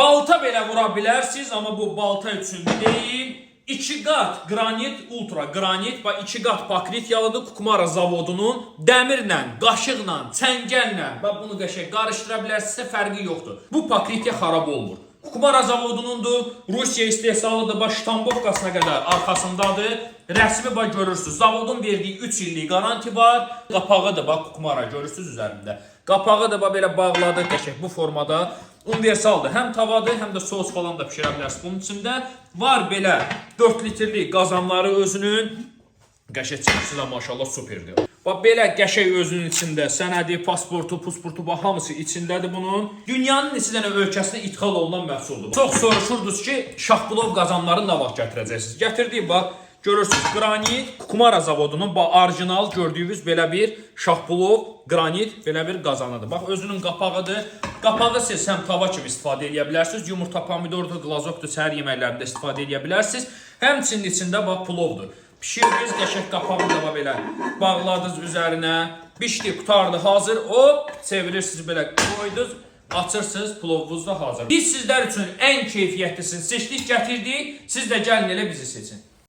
Balta belə vura bilərsiniz, amma bu balta üçün deyil. 2 qat qranit, ultra qranit və 2 qat bakrit yalıdır Kukmara zavodunun dəmirlə, qaşıqla, çəngəllə və bunu qəşəng qarışdıra bilərsinizsə fərqi yoxdur. Bu bakritya xarab olmur. Kukmara zavodunundur, Rusiya istehsalıdır, bax ştampovkasına qədər arxasındadır. Rəsmi bax görürsünüz. Zavodun verdiyi 3 illik garanti var. Qapağı da bax Kukmara görürsünüz üzərində. Qapağı da bax belə bağladı, qəşəng bu formada. Universaldır. Həm tavadır, həm də sos falan da pişirə bilərsiniz. Bunun içində var belə 4 litrlik qazanları özünün. Qəşəng çıxırsınız, maşallah superdir. Bax belə qəşəng özünün içində sənədi, pasportu, pusportu, bax hamısı içindədir bunun. Dünyanın neçə dənə ölkəsinə idxal olunan məhsuldur. Çox soruşurdunuz ki, Şahbulov qazanları nə vaxt gətirəcəksiniz? Gətirdik bax. Görürsünüz, qranit Kukmara zavodunun orijinal gördüyünüz belə bir Şahbulov qranit belə bir qazanıdır. Bax özünün qapağıdır. Qapağı siz həm tava kimi istifadə edə bilərsiniz. Yumurta, pomidordur, glazokdur, səhər yeməklərində istifadə edə bilərsiniz. Həmçinin içində bax plovdur. Pişirdiniz, qəşəng qapağını da belə bağladınız üzərinə. Bişdi, qutardı, hazır. Hop, çevirirsiniz belə qoydunuz. Açırsınız, plovunuz da hazır. Biz sizlər üçün ən keyfiyyətlisini seçdik, gətirdik. Siz də gəlin elə bizi seçin.